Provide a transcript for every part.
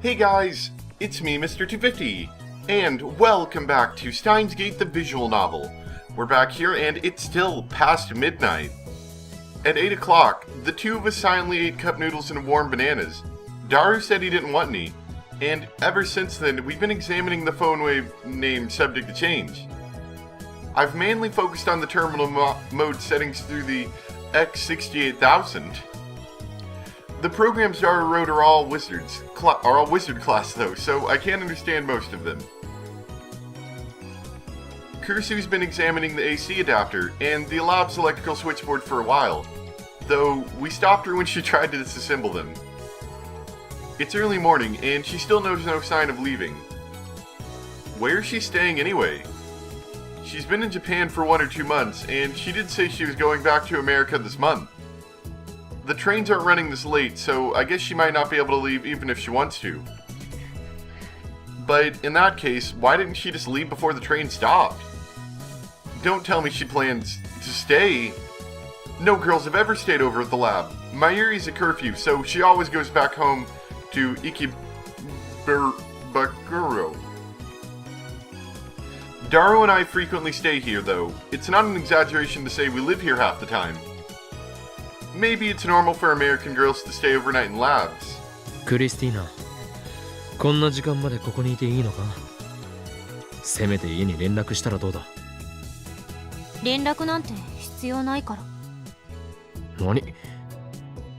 Hey guys, it's me, Mr. 250, and welcome back to Steins the visual novel. We're back here and it's still past midnight. At 8 o'clock, the two of us silently ate cup noodles and warm bananas. Daru said he didn't want any, and ever since then we've been examining the phone wave name subject to change. I've mainly focused on the terminal mode settings through the Ep.18. The programs Daru wrote are all wizard class though, so I can't understand most of them. Kursu's been examining the AC adapter and the lab's electrical switchboard for a while, though we stopped her when she tried to disassemble them. It's early morning and she still knows no sign of leaving. Where is she staying anyway? She's been in Japan for 1 or 2 months, and she did say she was going back to America this month. The trains aren't running this late, so I guess she might not be able to leave even if she wants to. But in that case, why didn't she just leave before the train stopped? Don't tell me she plans to stay. No girls have ever stayed over at the lab. Mayuri's a curfew, so she always goes back home to Ikebukuro. Daru and I frequently stay here, though. It's not an exaggeration to say we live here half the time. Maybe it's normal for American girls to stay overnight in labs. クリスティーナ、こんな時間までここにいていいのか？せめて家に連絡したらどうだ？連絡なんて必要ないから。何？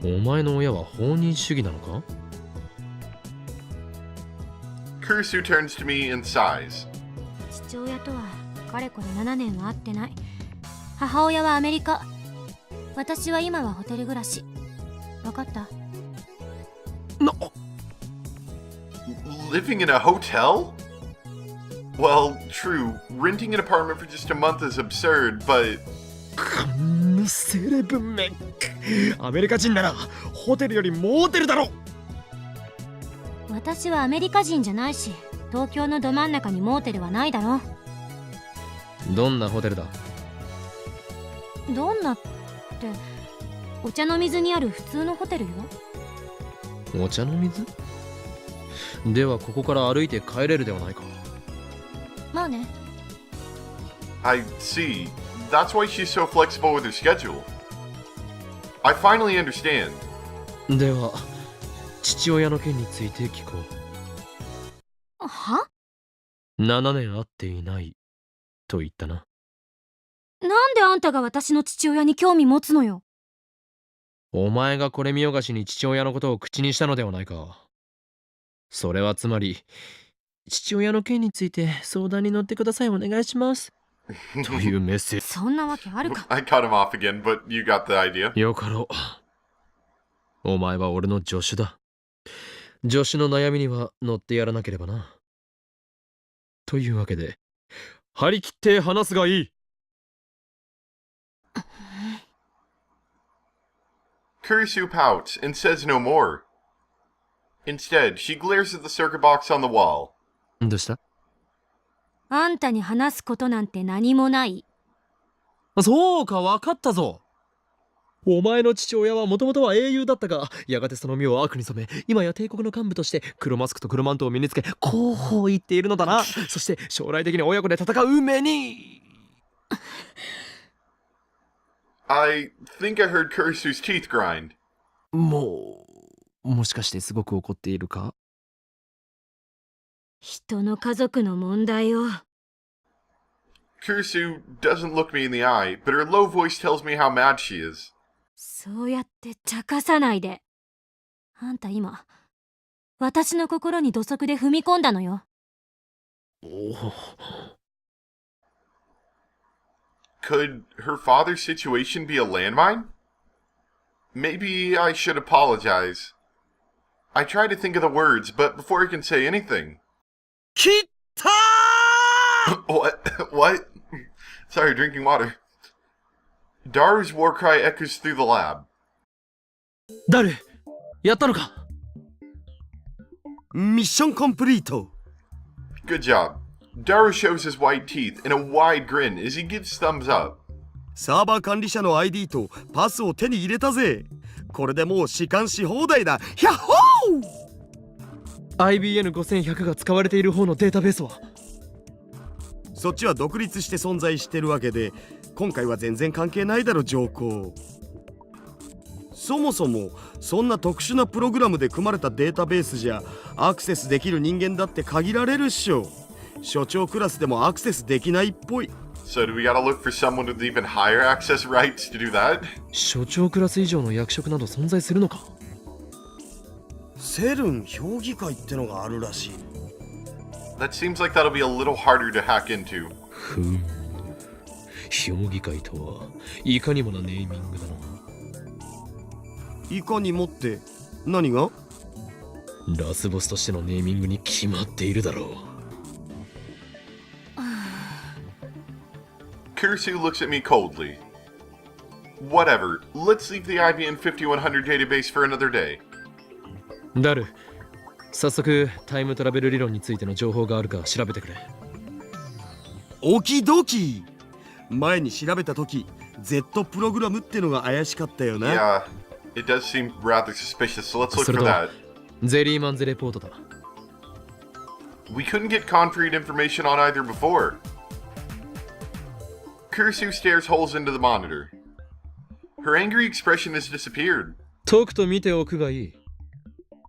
お前の親は放任主義なのか？ Kursu turns to me and sighs. 父親とはかれこれ7年は会ってない。母親はアメリカ。私は今はホテル暮らし。わかった？ Living in a hotel? Well, true, renting an apartment for just a month is absurd, but... このセレブめ。アメリカ人ならホテルよりモーテルだろ。私はアメリカ人じゃないし、東京のど真ん中にモーテルはないだろ。どんなホテルだ？どんなってお茶の水にある普通のホテルよ。お茶の水？ではここから歩いて帰れるではないか。まあね。I see. That's why she's so flexible with her schedule. I finally understand. では父親の件について聞こう。は？7年会っていないと言ったな。なんであんたが私の父親に興味持つのよ。お前がこれ見よがしに父親のことを口にしたのではないか。それはつまり父親の件について相談に乗ってください、お願いしますというメッセージ。そんなわけあるか。I cut him off again, but you got the idea. よかろう。お前は俺の助手だ。助手の悩みには乗ってやらなければな。というわけで張り切って話すがいい。Kursu pouts and says no more. Instead, she glares at the circuit box on the wall. どうした？あんたに話すことなんて何もない。そうか、わかったぞ。お前の父親はもともとは英雄だったが、やがてその身を悪に染め、今や帝国の幹部として黒マスクと黒マントを身につけ、こう言っているのだな。そして将来的に親子で戦う目に。I think I heard Kursu's teeth grind. もしかしてすごく怒っているか？人の家族の問題を。Kursu doesn't look me in the eye, but her low voice tells me how mad she is. そうやって茶化さないで。あんた今、私の心に土足で踏み込んだのよ。Could her father's situation be a landmine? Maybe I should apologize. I try to think of the words, but before I can say anything... 切った What? Sorry, drinking water. Daru's war cry echoes through the lab. 誰？やったのか？ミッションコンプリート。 Good job. Daru shows his white teeth in a wide grin as he gives thumbs up. サーバー管理者の ID とパスを手に入れたぜ。これでもう弛緩し放題だ。ヒャッホー！ IBN5100 が使われている方のデータベースは？そっちは独立して存在してるわけで、今回は全然関係ないだろ上皇。そもそもそんな特殊なプログラムで組まれたデータベースじゃアクセスできる人間だって限られるっしょ。所長クラスでもアクセスできないっぽい。 So do we gotta look for someone with even higher access rights to do that? 所長クラス以上の役職など存在するのか？セルン評議会ってのがあるらしい。 That seems like that'll be a little harder to hack into. ふん、評議会とはいかにもなネーミングだな。いかにもって何が？ラスボスとしてのネーミングに決まっているだろう。Kursu looks at me coldly. Whatever, let's leave the IBN 5100 database for another day. ダル、早速タイムトラベル理論についての情報があるか調べてくれ。オキドキ。前に調べた時 Z プログラムってのが怪しかったよな。 Yeah, it does seem rather suspicious, so let's look それ for と that. ゼリーマンズレポートだ。We couldn't get concrete information on either before. Kursu stares holes into the monitor. Her angry expression has disappeared. とくと見ておくがいい。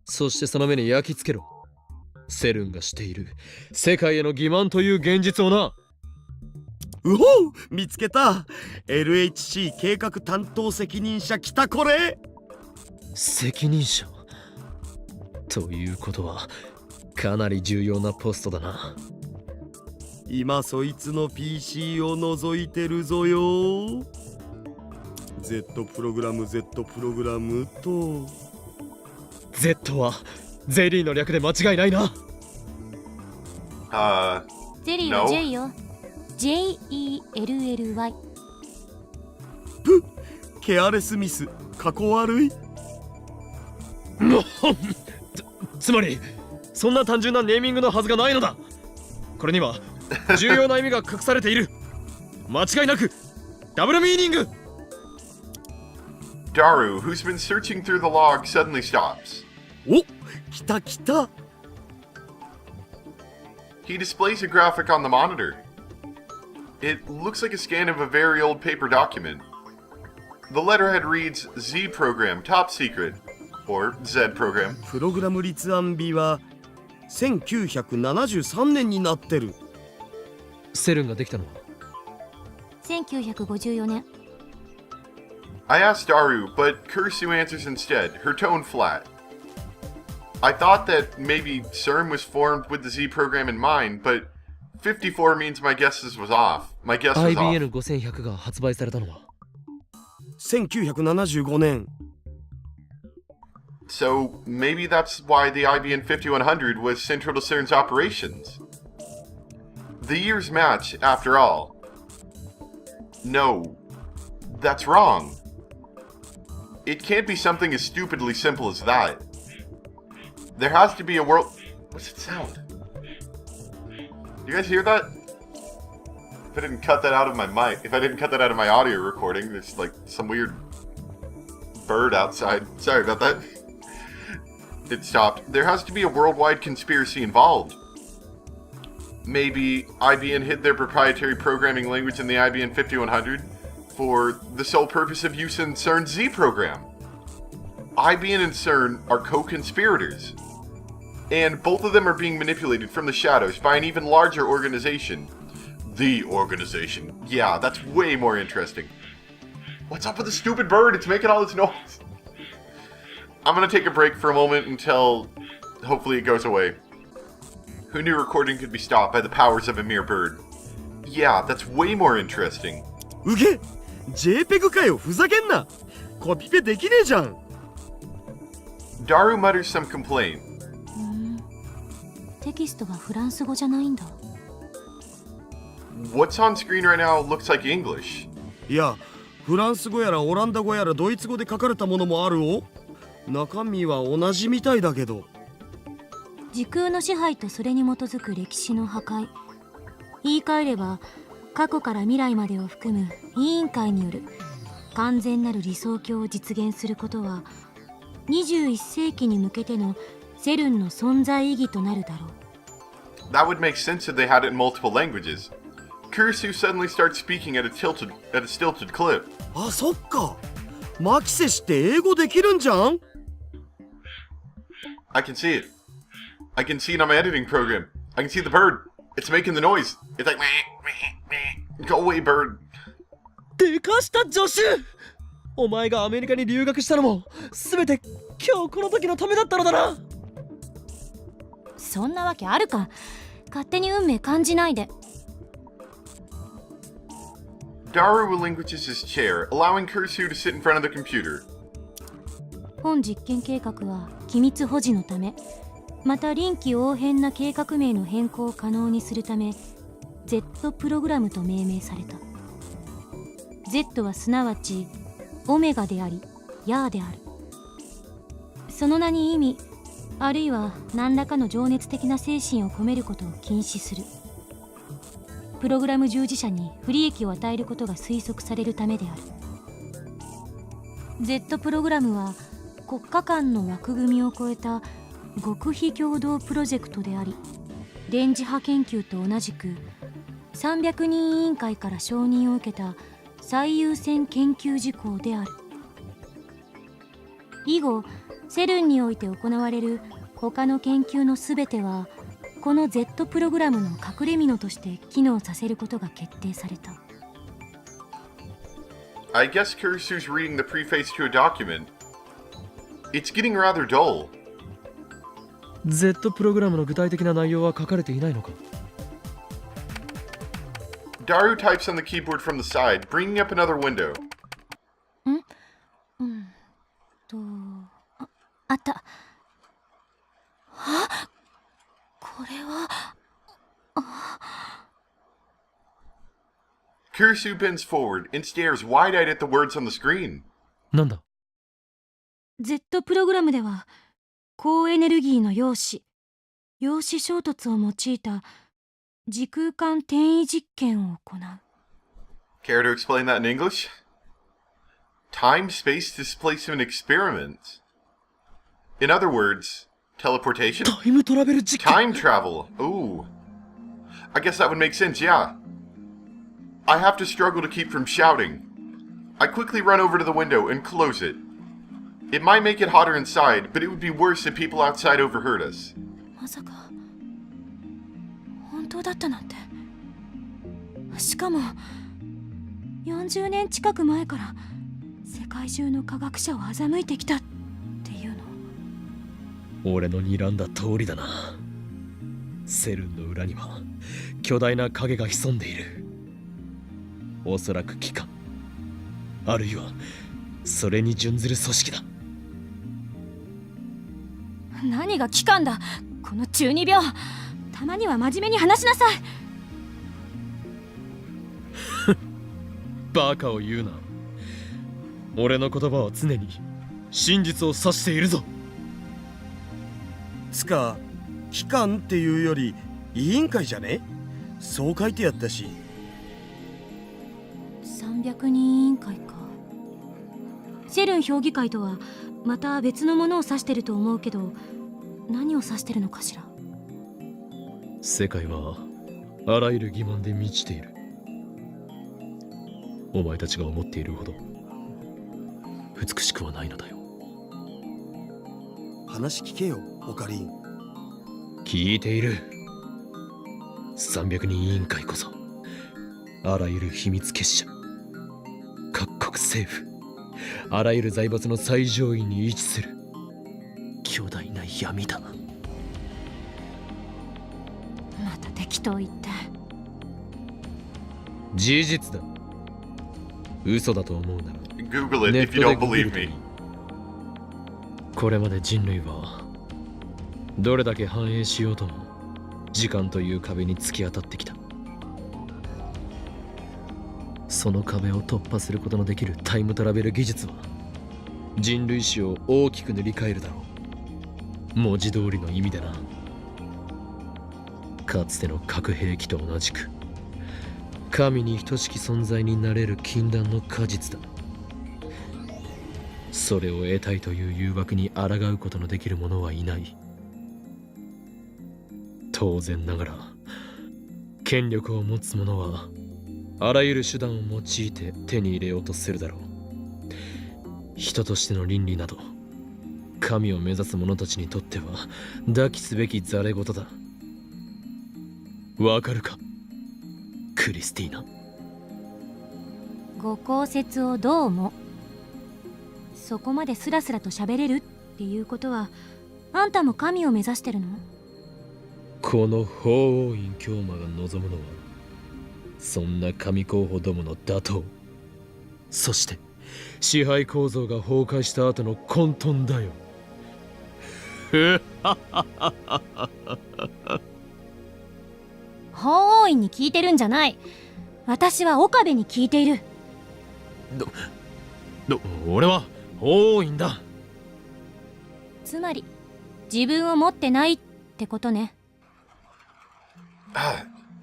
そしてその目に焼き付けろ。セルンがしている世界への欺瞞という現実をな。うほう、見つけた。 LHC 計画担当責任者来たこれ。責任者ということはかなり重要なポストだな。今そいつの PC を覗いてるぞよ。 Z プログラム Z プログラムと Z はゼリーの略で間違いないな。ゼリーは J よ。JELLY。 ケアレスミス、過去悪い。つまりそんな単純なネーミングのはずがないのだ。これには重要な意味が隠されている。間違いなくダブルミーニング。 Daru, who's been searching through the log, suddenly stops. お、来た来た。 He displays a graphic on the monitor. It looks like a scan of a very old paper document. The letterhead reads Z program, top secret, or Z program. プログラム立案日は1973年になってる。セルンができたのは1954年。 I asked Daru, but Kursu answers instead, her tone flat. I thought that maybe SERN was formed with the Z program in mind, but 54 means my guess was off. My guess was off. IBN5100 が発売されたのは1975年。 So maybe that's why the IBN 5100 was central to CERN's operations. The years match, after all. No, that's wrong. It can't be something as stupidly simple as that. There has to be a world... What's it sound? You guys hear that? If I didn't cut that out of my mic, if I didn't cut that out of my audio recording, there's like some weird bird outside. Sorry about that. It stopped. There has to be a worldwide conspiracy involved. Maybe IBN hid their proprietary programming language in the IBN 5100 for the sole purpose of use in CERN's Z program. IBN and CERN are co-conspirators. And both of them are being manipulated from the shadows by an even larger organization. The organization. Yeah, that's way more interesting. What's up with the stupid bird? It's making all this noise. I'm gonna take a break for a moment until hopefully it goes away. Who knew recording could be stopped by the powers of a mere bird? Yeah, that's way more interesting. うげ JPEG かよ、ふざけんな。コピペできねえじゃん。 Daru mutters some complaint. テキストがフランス語じゃないんだ。 What's on screen right now looks like English. いや、フランス語やらオランダ語やらドイツ語で書かれたものもあるお。中身は同じみたいだけど。時空の支配とそれに基づく歴史の破壊。言い換えれば過去から未来までを含む委員会による完全なる理想郷を実現することは21世紀に向けてのセルンの存在意義となるだろう。 That would make sense if they had it in multiple languages. Kurisu suddenly starts speaking at a stilted clip. あ、そっか。マキセシって英語できるんじゃん。 I can see it. I can see it on my editing program. I can see the bird. It's making the noise. It's like, meh, meh, meh. Go away, bird. でかした助手。お前がアメリカに留学したのも全て今日この時のためだったのだな。そんなわけあるか。勝手に運命感じないで。 Daru relinquishes his chair, allowing Kurisu to sit in front of the computer. 本実験計画は機密保持のため、また臨機応変な計画名の変更を可能にするため Z プログラムと命名された。 Z はすなわちオメガでありヤーである。その名に意味あるいは何らかの情熱的な精神を込めることを禁止する。プログラム従事者に不利益を与えることが推測されるためである。 Z プログラムは国家間の枠組みを超えた極秘共同プロジェクトであり、電磁波研究と同じく300人委員会から承認を受けた最優先研究事項である。以後セルンにおいて行われる他の研究のすべてはこの Z プログラムの隠れ蓑として機能させることが決定された。 I guess Kurisu's reading the preface to a document. It's getting rather dull. Z プログラムの具体的な内容は書かれていないのか。 Daru types on the keyboard from the side, bringing up another window. あった。あ、これは。Kurisu bends forward and stares wide-eyed at the words on the screen. なんだ。 Z プログラムでは高エネルギーの陽子衝突を用いた時空間転移実験を行う。 Care to explain that in English? Time-space displacement experiments. In other words, teleportation? タイムトラベル実験。 Time travel. Ooh. I guess that would make sense, yeah. I have to struggle to keep from shouting. I quickly run over to the window and close it. It might make it hotter inside, but it would be worse if people outside overheard us. まさか本当だったなんて。しかも40年近く前から世界中の科学者を欺いてきたっていうの。俺の睨んだ通りだな。セルンの裏には巨大な影が潜んでいる。おそらく機関、あるいはそれに準ずる組織だ。何が機関だ、この中二病。たまには真面目に話しなさい。バカを言うな。俺の言葉は常に真実を指しているぞ。つか機関っていうより委員会じゃね？そう書いてあったし。300人委員会か。セルン評議会とはまた別のものを指してると思うけど、何を指してるのかしら。世界はあらゆる疑問で満ちている。お前たちが思っているほど美しくはないのだよ。話聞けよ、オカリン。聞いている。300人委員会こそあらゆる秘密結社、各国政府、あらゆる財閥の最上位に位置する巨大な闇だ。また適当言って。事実だ。嘘だと思うなら Google it ネ if ッ you トで don't ググる believe といい。 me. これまで人類はどれだけ繁栄しようとも時間という壁に突き当たってきた。その壁を突破することのできるタイムトラベル技術は人類史を大きく塗り替えるだろう。文字通りの意味でな。かつての核兵器と同じく神に等しき存在になれる禁断の果実だ。それを得たいという誘惑に抗うことのできる者はいない。当然ながら権力を持つ者はあらゆる手段を用いて手に入れようとするだろう。人としての倫理など神を目指す者たちにとっては抱きすべきざれ言だ。わかるかクリスティーナ。ご公説をどうも。そこまでスラスラと喋れるっていうことはあんたも神を目指してるの？この法王院教魔が望むのはそんな神候補どもの打倒、そして支配構造が崩壊した後の混沌だよ。法王院に聞いてるんじゃない。私は岡部に聞いている。俺は法王院だ。つまり自分を持ってないってことね。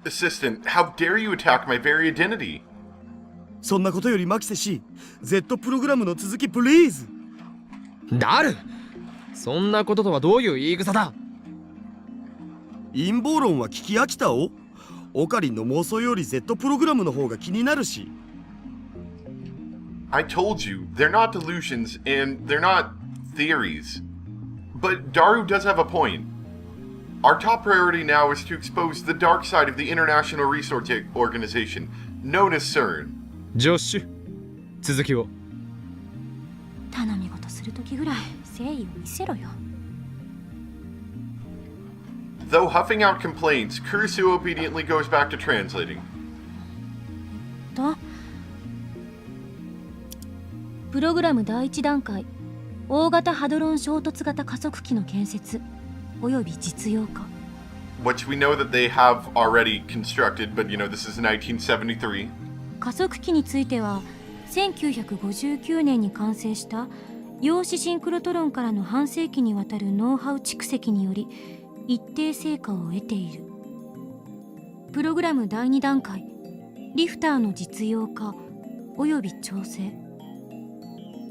Assistant, how dare you attack my very identity? そんなことよりマキセ氏 Z プログラムの続きプリーズ。ダル、そんなこととはどういう言い草だ。陰謀論は聞き飽きたお。オカリンの妄想より Z プログラムの方が気になるし。I told you, they're not delusions and they're not theories. But Daru does have a point. Our top priority now is to expose the dark side of the International Resource Organization, known as SERN. ジョッシュ、続きを。頼み事するときぐらい誠意を見せろよ。Though huffing out complaints, Kurisu obediently goes back to translating. とプログラム第一段階、大型ハドロン衝突型加速機の建設および実用化。 Which we know that they have already constructed, but this is 1973. 加速機については1959年に完成した陽子シンクロトロンからの半世紀にわたるノウハウ蓄積により一定成果を得ている。プログラム第2段階、リフターの実用化および調整。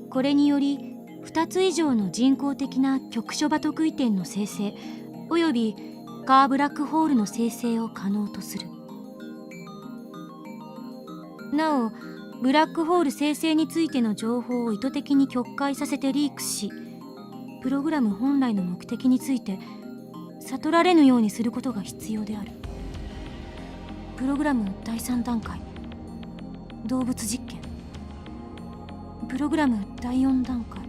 これにより2つ以上の人工的な局所場得意点の生成およびカーブラックホールの生成を可能とする。なおブラックホール生成についての情報を意図的に曲解させてリークし、プログラム本来の目的について悟られぬようにすることが必要である。プログラム第3段階、動物実験。プログラム第4段階。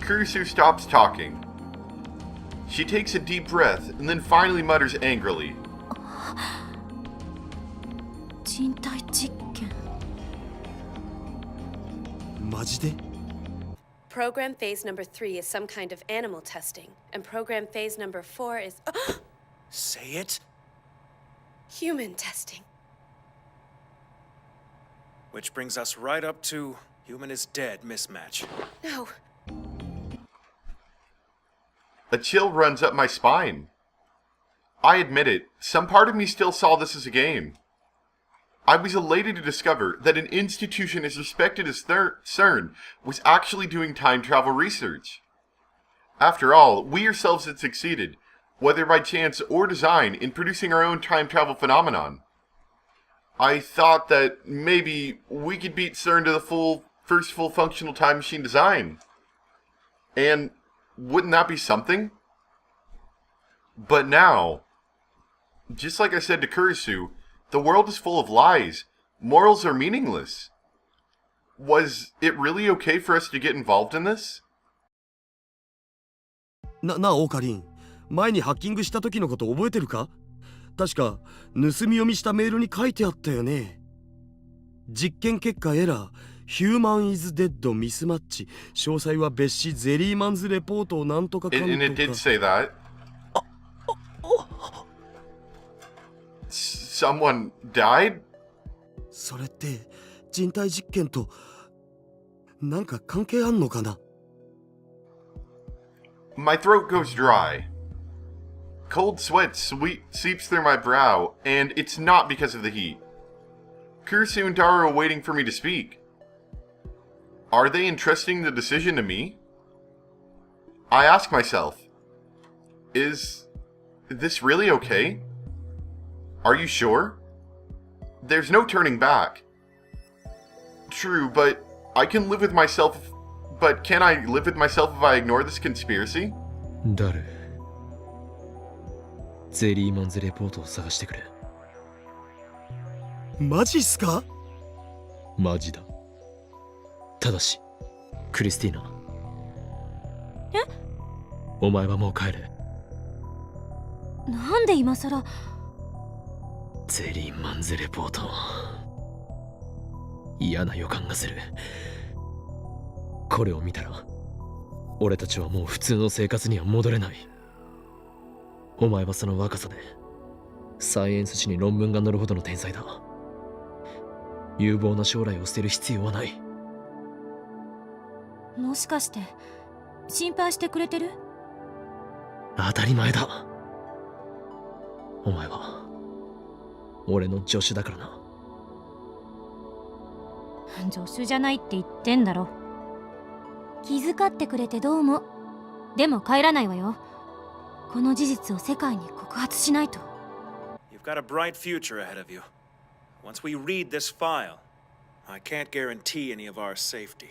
Kurisu stops talking. She takes a deep breath and then finally mutters angrily. 人体実験。マジで？ Program phase number 3 is some kind of animal testing, and program phase number 4 is Say it. human testing. Which brings us right up to human is dead mismatch. No, A chill runs up my spine. I admit it, some part of me still saw this as a game. I was elated to discover that an institution as respected as CERN was actually doing time travel research. After all, we ourselves had succeeded, whether by chance or design, in producing our own time travel phenomenon. I thought that maybe we could beat CERN to the first full functional time machine design. And wouldn't that be something? But now, just like I said to Kurisu, the world is full of lies. Morals are meaningless. Was it really okay for us to get involved in this? なあオカリン、前にハッキングした時のこと覚えてるか？確か盗み読みしたメールに書いてあったよね。実験結果エラー、ヒューマンイズデッドミスマッチ、詳細は別紙ゼリーマンズレポートをなんとかかんとか。 And it did say that. Someone died? それって人体実験となんか関係あんのかな？ My throat goes dry. Cold sweat seeps through my brow, and it's not because of the heat. Kurisu and Daru are waiting for me to speak. Are they entrusting the decision to me? I ask myself, is this really okay? Are you sure? There's no turning back. True, but I can live with myself. But can I live with myself if I ignore this conspiracy? ダル、ゼリーマンズレポートを探してくれ。マジっすか？マジだ。ただし、クリスティーナ。え？お前はもう帰れ。なんで今さら。ゼリーマンズレポート。嫌な予感がする。これを見たら、俺たちはもう普通の生活には戻れない。お前はその若さで、サイエンス誌に論文が載るほどの天才だ。有望な将来を捨てる必要はない。もしかして心配してくれてる？当たり前だ。お前は俺の助手だからな。助手じゃないって言ってんだろ。気遣ってくれてどうも。でも帰らないわよ。この事実を世界に告発しないと。 You've got a bright future ahead of you. Once we read this file, I can't guarantee any of our safety.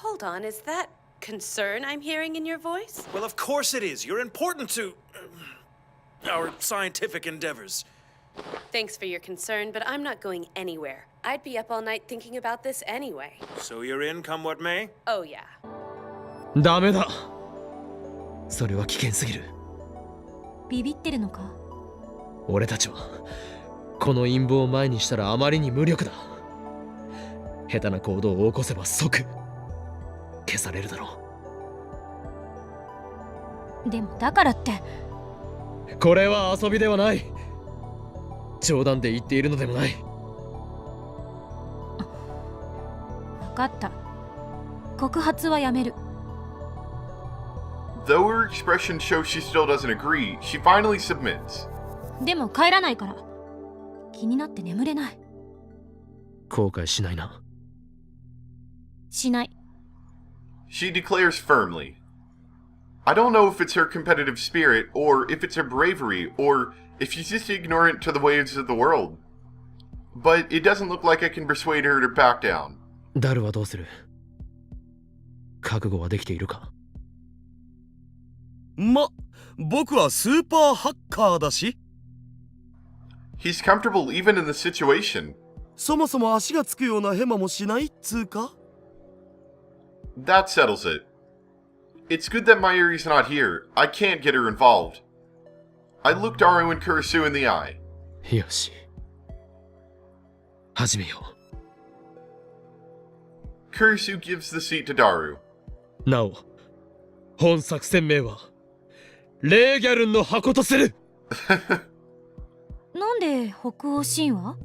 Hold on, is that concern I'm hearing in your voice? Well, of course it is. You're important to our scientific endeavors. Thanks for your concern, but I'm not going anywhere. I'd be up all night thinking about this anyway. So you're in, come what may? Oh, yeah. ダメだ。それは危険すぎる。ビビってるのか？俺たちはこの陰謀を前にしたらあまりに無力だ。下手な行動を起こせば即消されるだろでもだからって。う。これは遊びではない。冗談で言っているのでもない。分かった。告発はやめる。Though her expressions show she still doesn't agree, she finally submits. でも帰らないから。気になって眠れない。後悔しないな。しない。She declares firmly. I don't know if it's her competitive spirit, or if it's her bravery, or if she's just ignorant to the ways of the world. But it doesn't look like I can persuade her to back down. ダルはどうする？覚悟はできているか？僕はスーパーハッカーだし。He's comfortable even in the situation. そもそも足がつくようなヘマもしないっつうか。That settles it. It's good that Mayuri's not here. I can't get her involved. I looked Daru and Kurisu in the eye. よし。始めよ Kurisu gives the seat to Daru. う。なお、本作戦名はレーギャルンの箱とする。なんで北欧神話？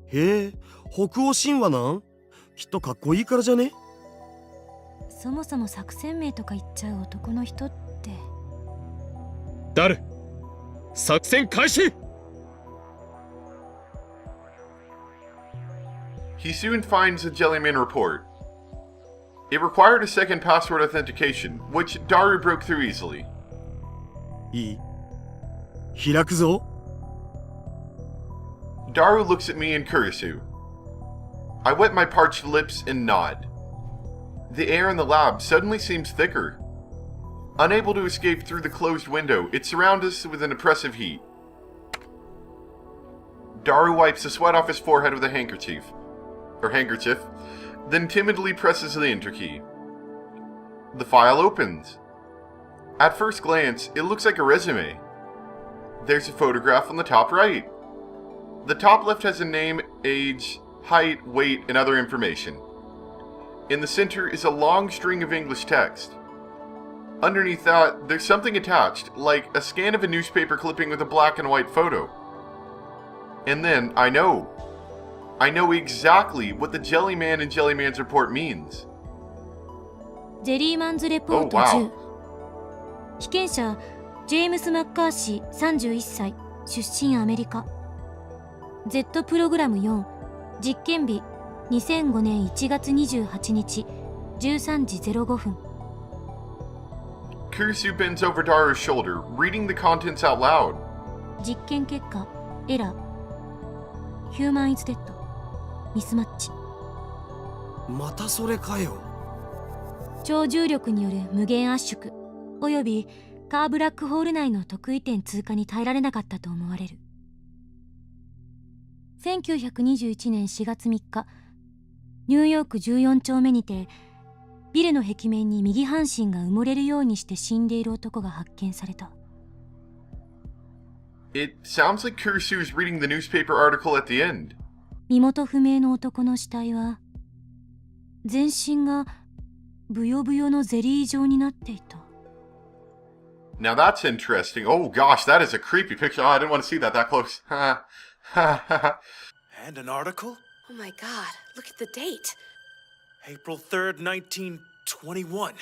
へえ、北欧神話なん？きっとかっこいいからじゃね？そもそも作戦名とか言っちゃう男の人って。ダル、作戦開始。He soon finds the Jellyman report. It required a second password authentication, which Daru broke through easily. いい？開くぞ。Daru looks at me and Kurisu. I wet my parched lips and nod. The air in the lab suddenly seems thicker. Unable to escape through the closed window, it surrounds us with an oppressive heat. Daru wipes the sweat off his forehead with a handkerchief, then timidly presses the enter key. The file opens. At first glance, it looks like a resume. There's a photograph on the top right. The top left has a name, age, height, weight, and other information. In the center is a long string of English text. Underneath that, there's something attached, like a scan of a newspaper clipping with a black and white photo. And then, I know exactly what the Jellyman and Jellyman's report means. ジェリーマンズレポート Oh, 10、 wow. 被験者ジェームス・マッカーシー31歳出身アメリカ Z プログラム4実験日2005年1月28日13時05分。Kurisu bends over Daru's shoulder, reading the contents out loud. 実験結果エラーヒューマンイズデッドミスマッチまたそれかよ。超重力による無限圧縮およびカーブラックホール内の特異点通過に耐えられなかったと思われる。1921年4月3日ニューヨーク14丁目にてビルの壁面に右半身が埋もれるようにして死んでいる男が発見された。 It sounds like Kurisu is reading the newspaper article at the end. 身元不明の男の死体は全身がブヨブヨのゼリー状になっていた。 Now that's interesting. Oh gosh, that is a creepy picture. Oh, I didn't want to see that close. And an article? Oh my god, look at the date. April 3rd, 1921.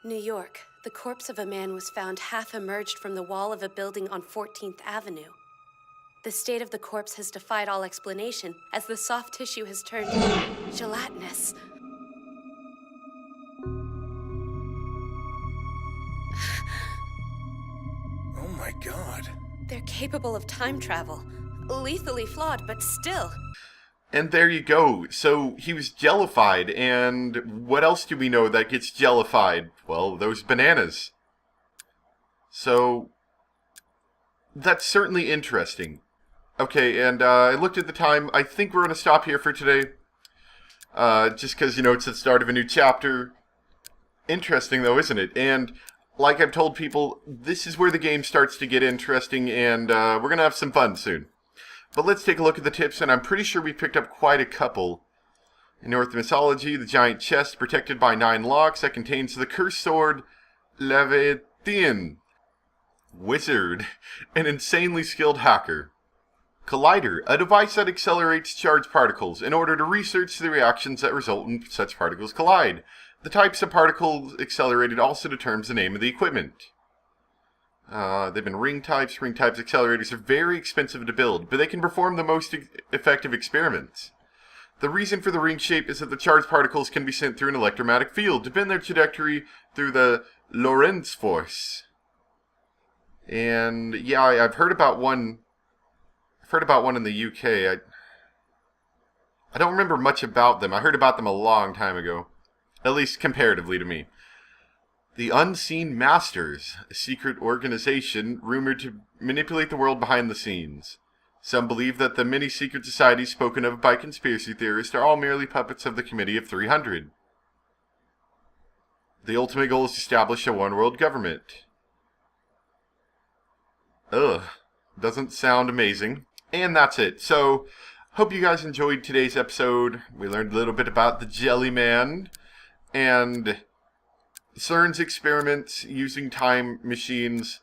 New York. The corpse of a man was found half emerged from the wall of a building on 14th Avenue. The state of the corpse has defied all explanation, as the soft tissue has turned gelatinous. Oh my god. They're capable of time travel. Lethally flawed, but still. And there you go. So he was jellified, and what else do we know that gets jellified? Well, those bananas. So that's certainly interesting. Okay, and I looked at the time. I think we're going to stop here for today. Just because, you know, it's the start of a new chapter. Interesting, though, isn't it? And like I've told people, this is where the game starts to get interesting, and we're going to have some fun soon. But let's take a look at the tips, and I'm pretty sure we picked up quite a couple. In Norse mythology, the giant chest protected by 9 locks that contains the cursed sword, Leviathan. Wizard, an insanely skilled hacker. Collider, a device that accelerates charged particles in order to research the reactions that result when such particles collide. The types of particles accelerated also determines the name of the equipment. They've been ring types. Ring types accelerators are very expensive to build, but they can perform the most effective experiments. The reason for the ring shape is that the charged particles can be sent through an electromagnetic field to bend their trajectory through the Lorentz force. And yeah, I've heard about one. I've heard about one in the UK. I don't remember much about them. I heard about them a long time ago, at least comparatively to me. The Unseen Masters, a secret organization rumored to manipulate the world behind the scenes. Some believe that the many secret societies spoken of by conspiracy theorists are all merely puppets of the Committee of 300. The ultimate goal is to establish a one-world government. Ugh, doesn't sound amazing. And that's it. So, hope you guys enjoyed today's episode. We learned a little bit about the Jellyman and CERN's experiments using time machines,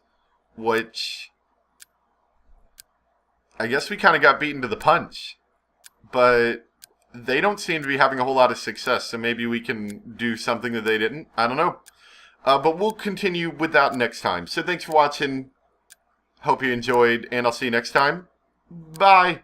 which I guess we kind of got beaten to the punch. But they don't seem to be having a whole lot of success, so maybe we can do something that they didn't. I don't know. But we'll continue with that next time. So thanks for watching. Hope you enjoyed, and I'll see you next time. Bye!